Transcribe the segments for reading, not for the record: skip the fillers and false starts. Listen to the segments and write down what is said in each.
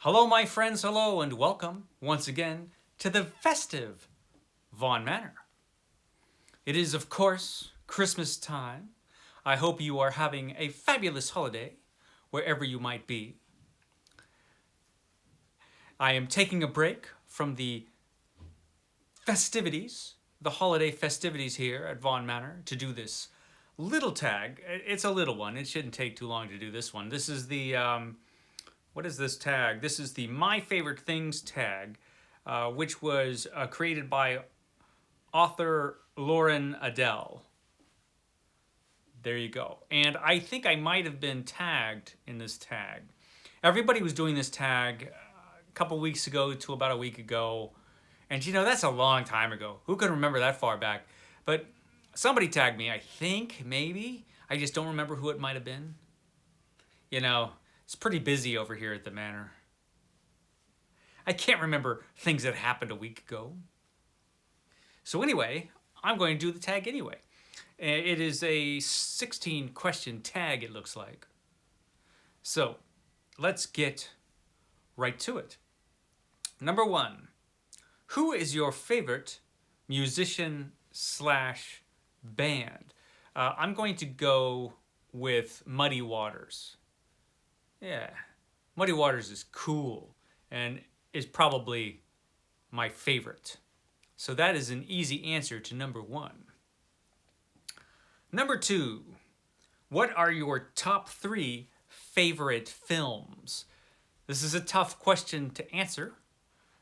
Hello, my friends, hello, and welcome once again to the festive Vaughn Manor. It is, of course, Christmas time. I hope you are having a fabulous holiday wherever you might be. I am taking a break from the festivities, the holiday festivities here at Vaughn Manor to do this little tag. It's a little one. It shouldn't take too long to do this one. This is the what is this tag? This is the My Favorite Things tag, which was created by author Lauren Adele. There you go. And I think I might have been tagged in this tag. Everybody was doing this tag a couple weeks ago to about a week ago. And you know, that's a long time ago. Who can remember that far back? But somebody tagged me, I think, maybe. I just don't remember who it might have been. You know, it's pretty busy over here at the manor. I can't remember things that happened a week ago. So anyway, I'm going to do the tag anyway. It is a 16 question tag, it looks like. So let's get right to it. Number 1, who is your favorite musician slash band? I'm going to go with Muddy Waters. Yeah, Muddy Waters is cool and is probably my favorite. So that is an easy answer to number 1. Number 2, what are your top 3 favorite films? This is a tough question to answer.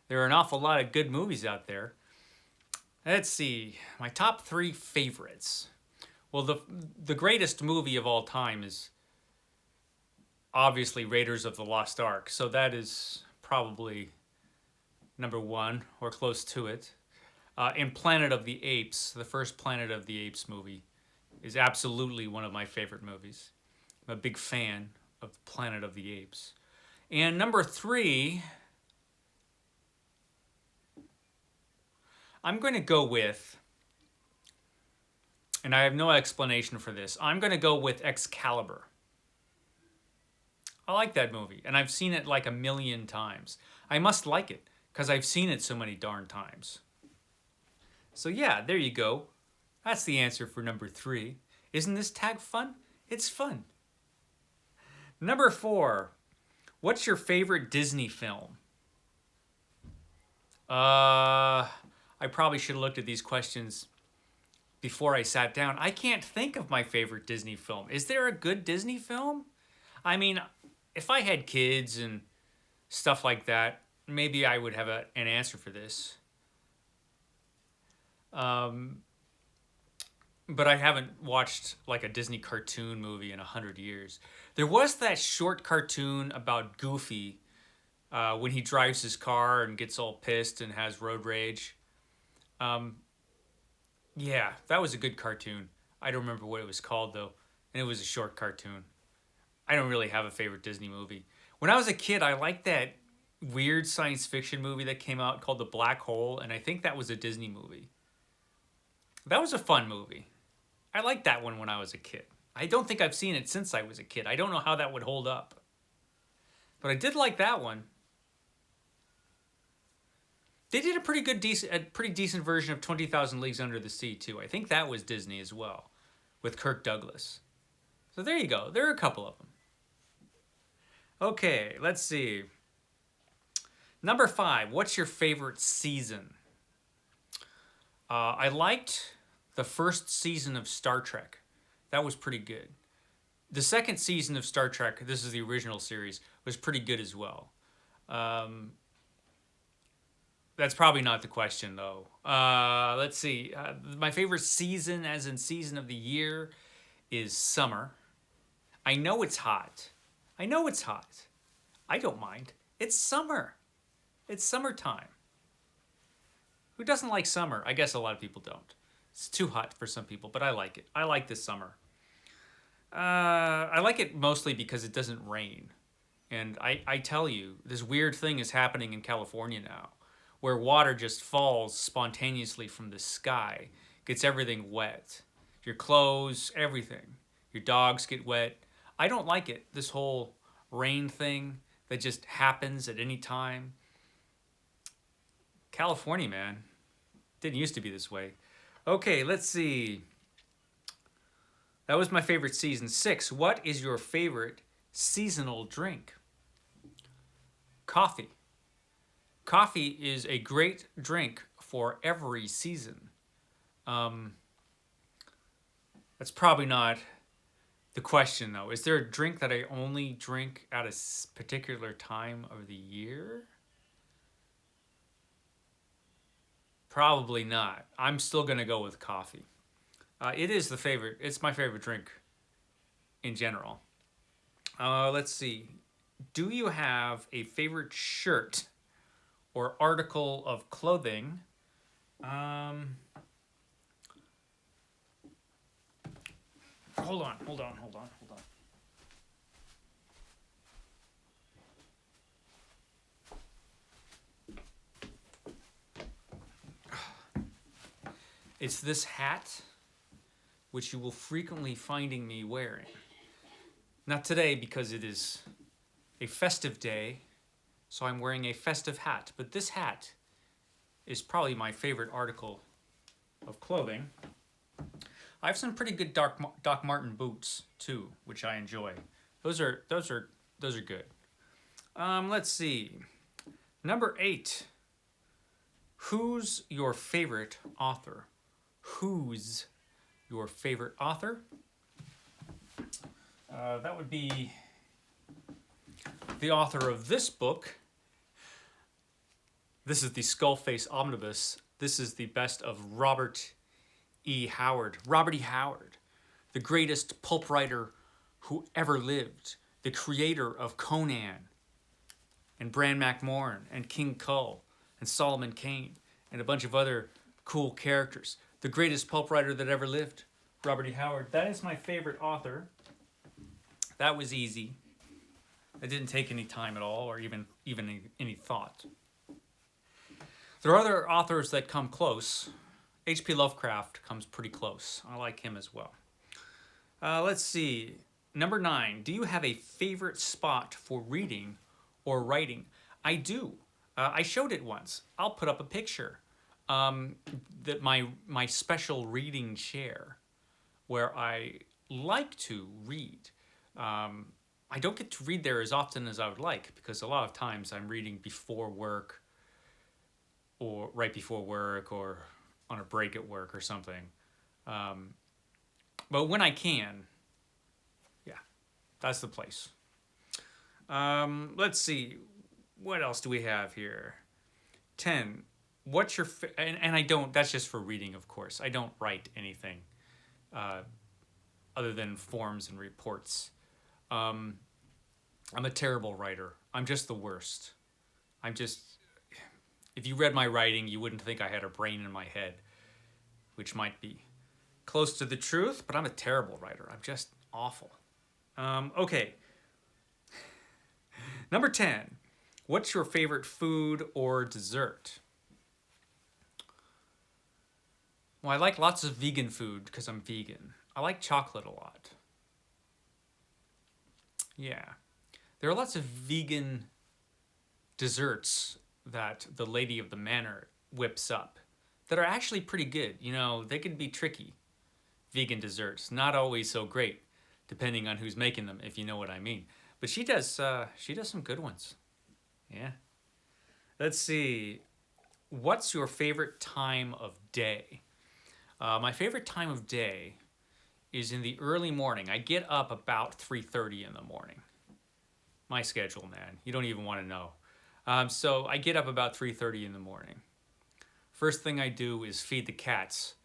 There are an awful lot of good movies out there. Let's see, my top 3 favorites. Well, the greatest movie of all time is obviously Raiders of the Lost Ark. So that is probably number 1 or close to it. And Planet of the Apes, the first Planet of the Apes movie, is absolutely one of my favorite movies. I'm a big fan of Planet of the Apes. And number 3, I'm going to go with, and I have no explanation for this, I'm going to go with Excalibur. I like that movie, and I've seen it like a million times. I must like it, because I've seen it so many darn times. So yeah, there you go. That's the answer for number 3. Isn't this tag fun? It's fun. Number 4, what's your favorite Disney film? I probably should have looked at these questions before I sat down. I can't think of my favorite Disney film. Is there a good Disney film? I mean, if I had kids and stuff like that, maybe I would have an answer for this. But I haven't watched like a Disney cartoon movie in 100 years. There was that short cartoon about Goofy when he drives his car and gets all pissed and has road rage. Yeah, that was a good cartoon. I don't remember what it was called though, and it was a short cartoon. I don't really have a favorite Disney movie. When I was a kid, I liked that weird science fiction movie that came out called The Black Hole, and I think that was a Disney movie. That was a fun movie. I liked that one when I was a kid. I don't think I've seen it since I was a kid. I don't know how that would hold up. But I did like that one. They did a pretty decent version of 20,000 Leagues Under the Sea too. I think that was Disney as well, with Kirk Douglas. So there you go. There are a couple of them. Okay, let's see. Number 5, what's your favorite season? I liked the first season of Star Trek. That was pretty good. The second season of Star Trek, this is the original series, was pretty good as well. That's probably not the question, though. Let's see. My favorite season, as in season of the year, is summer. I know it's hot. I know it's hot. I don't mind. It's summer. It's summertime. Who doesn't like summer? I guess a lot of people don't. It's too hot for some people, but I like it. I like this summer. I like it mostly because it doesn't rain. And I tell you, this weird thing is happening in California now, where water just falls spontaneously from the sky, gets everything wet. Your clothes, everything. Your dogs get wet. I don't like it, this whole rain thing. that just happens at any time. California, man. Didn't used to be this way. Okay, let's see. That was my favorite season. 6. What is your favorite seasonal drink? Coffee. Coffee is a great drink for every season. That's probably not the question, though. Is there a drink that I only drink at a particular time of the year? Probably not. I'm still going to go with coffee. It is the favorite. It's my favorite drink in general. Let's see. Do you have a favorite shirt or article of clothing? Hold on. It's this hat, which you will frequently finding me wearing. Not today because it is a festive day, so I'm wearing a festive hat. But this hat is probably my favorite article of clothing. I have some pretty good Doc Martin boots too, which I enjoy. Those are good. Let's see. Number 8. Who's your favorite author? Who's your favorite author? That would be the author of this book. This is the Skullface Omnibus. This is the best of Robert E. Howard. Robert E. Howard, the greatest pulp writer who ever lived, the creator of Conan and Bran MacMorn and King Kull and Solomon Kane and a bunch of other cool characters. The greatest pulp writer that ever lived, Robert E. Howard. That is my favorite author. That was easy. It didn't take any time at all or even any thought. There are other authors that come close. H.P. Lovecraft comes pretty close. I like him as well. Let's see. Number 9. Do you have a favorite spot for reading or writing? I do. I showed it once. I'll put up a picture. That my special reading chair, where I like to read. I don't get to read there as often as I would like because a lot of times I'm reading before work or right before work or on a break at work or something. But when I can, yeah, that's the place. Let's see. What else do we have here? 10. What's your... And I don't... That's just for reading, of course. I don't write anything other than forms and reports. I'm a terrible writer. I'm just the worst. If you read my writing, you wouldn't think I had a brain in my head, which might be close to the truth, but I'm a terrible writer. I'm just awful. Okay. Number 10. What's your favorite food or dessert? Well, I like lots of vegan food because I'm vegan. I like chocolate a lot. Yeah. There are lots of vegan desserts that the lady of the manor whips up that are actually pretty good. You know, they can be tricky. Vegan desserts. Not always so great, depending on who's making them, if you know what I mean. But she does some good ones. Yeah. Let's see. What's your favorite time of day? My favorite time of day is in the early morning. I get up about 3:30 in the morning. My schedule, man. You don't even want to know. So I get up about 3:30 in the morning. First thing I do is feed the cats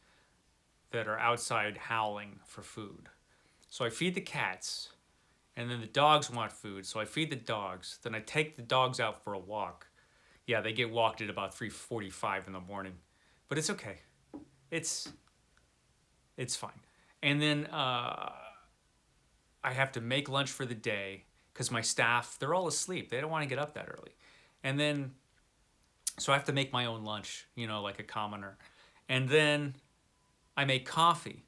that are outside howling for food. So I feed the cats, and then the dogs want food, so I feed the dogs. Then I take the dogs out for a walk. Yeah, they get walked at about 3:45 in the morning, but it's okay. It's fine. And then I have to make lunch for the day because my staff, they're all asleep. They don't want to get up that early. And then, so I have to make my own lunch, you know, like a commoner. And then I make coffee.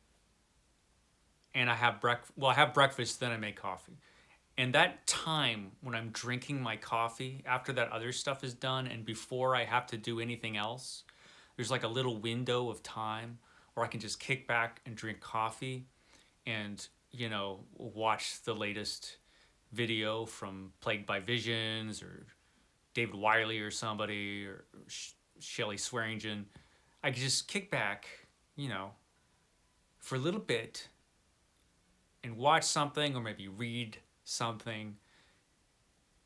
And I have breakfast, then I make coffee. And that time when I'm drinking my coffee after that other stuff is done and before I have to do anything else, there's like a little window of time where I can just kick back and drink coffee and, you know, watch the latest video from Plagued by Visions or David Wiley or somebody or Shelley Swearingen. I could just kick back, you know, for a little bit and watch something or maybe read something.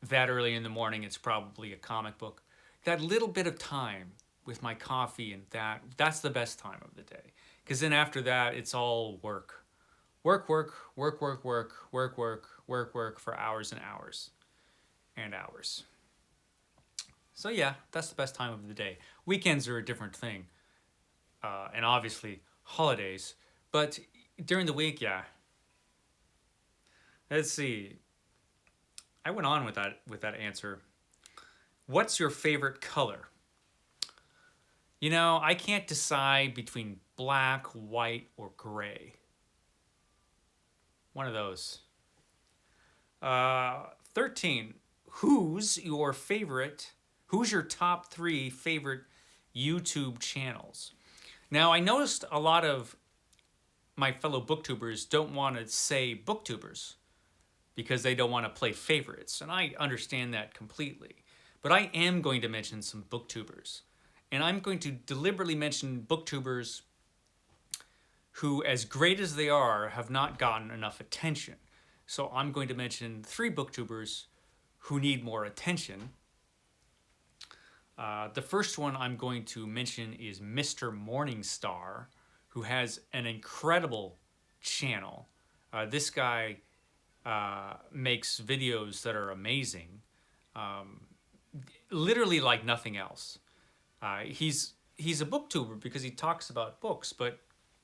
That early in the morning, it's probably a comic book. That little bit of time with my coffee and that's the best time of the day. Because then after that, it's all work. Work, work, work, work, work, work, work, work, work for hours and hours and hours. So yeah, that's the best time of the day. Weekends are a different thing. And obviously holidays. But during the week, yeah. Let's see. I went on with that answer. What's your favorite color? You know, I can't decide between black, white, or gray. One of those. 13. Who's your top 3 favorite YouTube channels? Now, I noticed a lot of my fellow booktubers don't want to say booktubers because they don't want to play favorites, and I understand that completely. But I am going to mention some booktubers, and I'm going to deliberately mention booktubers who, as great as they are, have not gotten enough attention. So I'm going to mention 3 booktubers who need more attention. The first one I'm going to mention is Mr. Morningstar, who has an incredible channel. This guy makes videos that are amazing, literally like nothing else. He's a booktuber because he talks about books, but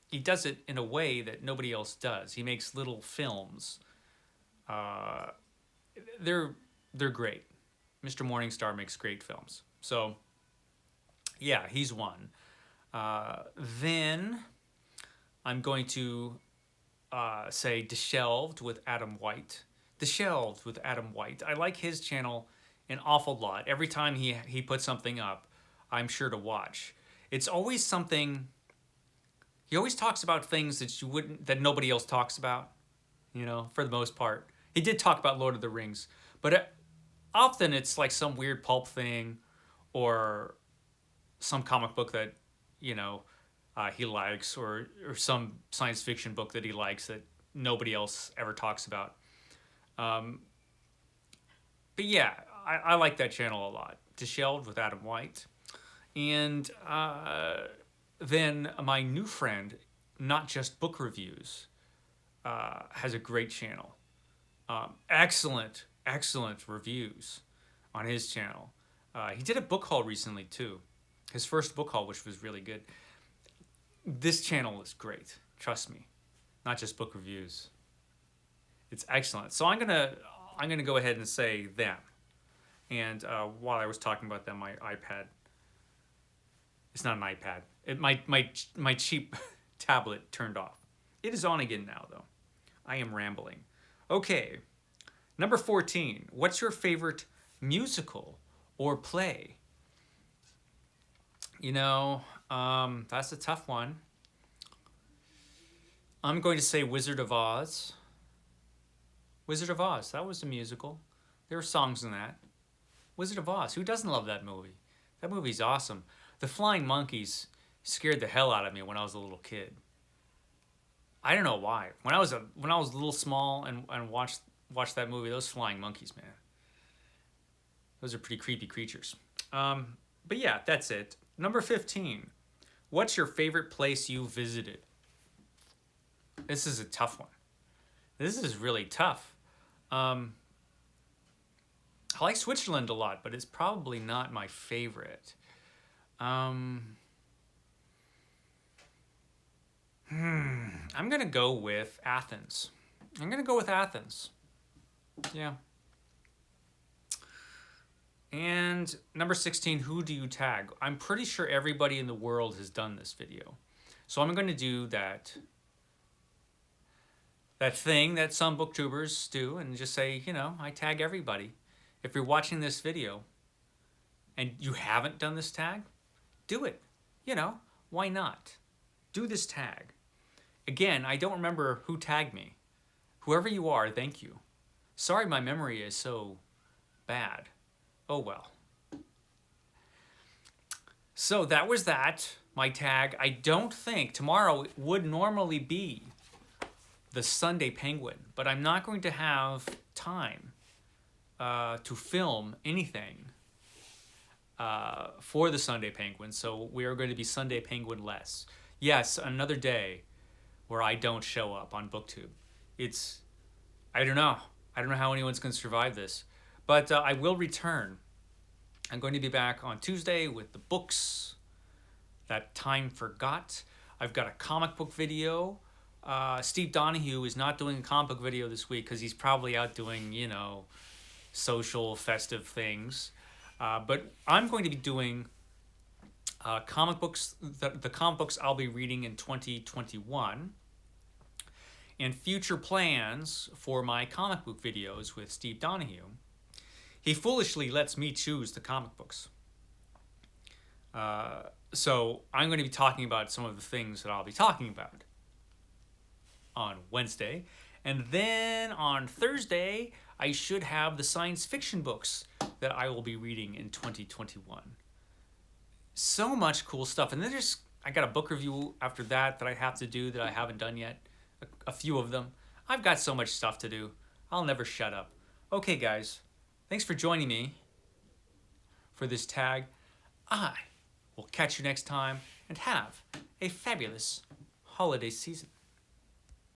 he does it in a way that nobody else does. He makes little films. They're great. Mr. Morningstar makes great films. So, yeah, he's one. Then I'm going to say Disshelved with Adam White. Disshelved with Adam White. I like his channel an awful lot. Every time he puts something up, I'm sure to watch. It's always something. He always talks about things that nobody else talks about. You know, for the most part, he did talk about Lord of the Rings, but often it's like some weird pulp thing, or some comic book that, you know, he likes, or some science fiction book that he likes that nobody else ever talks about. But yeah, I like that channel a lot. Disshelved with Adam White. And then my new friend, Not Just Book Reviews, has a great channel. Excellent reviews on his channel. He did a book haul recently too. His first book haul, which was really good. This channel is great. Trust me. Not Just Book Reviews. It's excellent. So I'm gonna go ahead and say them. And while I was talking about them, my iPad. It's not an iPad. My cheap tablet turned off. It is on again now, though. I am rambling. Okay, number 14. What's your favorite musical or play? You know, that's a tough one. I'm going to say Wizard of Oz. Wizard of Oz, that was a musical. There were songs in that. Wizard of Oz, who doesn't love that movie? That movie's awesome. The Flying Monkeys scared the hell out of me when I was a little kid. I don't know why. When I was a little small and watched that movie, those flying monkeys, man. Those are pretty creepy creatures. But yeah, that's it. Number 15. What's your favorite place you visited? This is a tough one. This is really tough. I like Switzerland a lot, but it's probably not my favorite. I'm gonna go with Athens. Yeah. And number 16, who do you tag? I'm pretty sure everybody in the world has done this video. So I'm going to do that that thing that some booktubers do and just say, you know, I tag everybody. If you're watching this video and you haven't done this tag, do it. You know, why not? Do this tag. Again, I don't remember who tagged me. Whoever you are, thank you. Sorry my memory is so bad. Oh well. So that was that, my tag. I don't think tomorrow would normally be the Sunday Penguin, but I'm not going to have time to film anything for the Sunday Penguin, so we are going to be Sunday Penguin less. Yes, another day where I don't show up on BookTube. It's, I don't know how anyone's going to survive this, but I will return. I'm going to be back on Tuesday with the books that time forgot. I've got a comic book video. Steve Donahue is not doing a comic book video this week because he's probably out doing, you know, social, festive things. But I'm going to be doing comic books, the comic books I'll be reading in 2021, and future plans for my comic book videos with Steve Donahue. He foolishly lets me choose the comic books. So I'm going to be talking about some of the things that I'll be talking about on Wednesday. And then on Thursday, I should have the science fiction books that I will be reading in 2021. So much cool stuff. And then I got a book review after that I have to do that I haven't done yet. A few of them. I've got so much stuff to do. I'll never shut up. Okay, guys. Thanks for joining me for this tag. I will catch you next time and have a fabulous holiday season.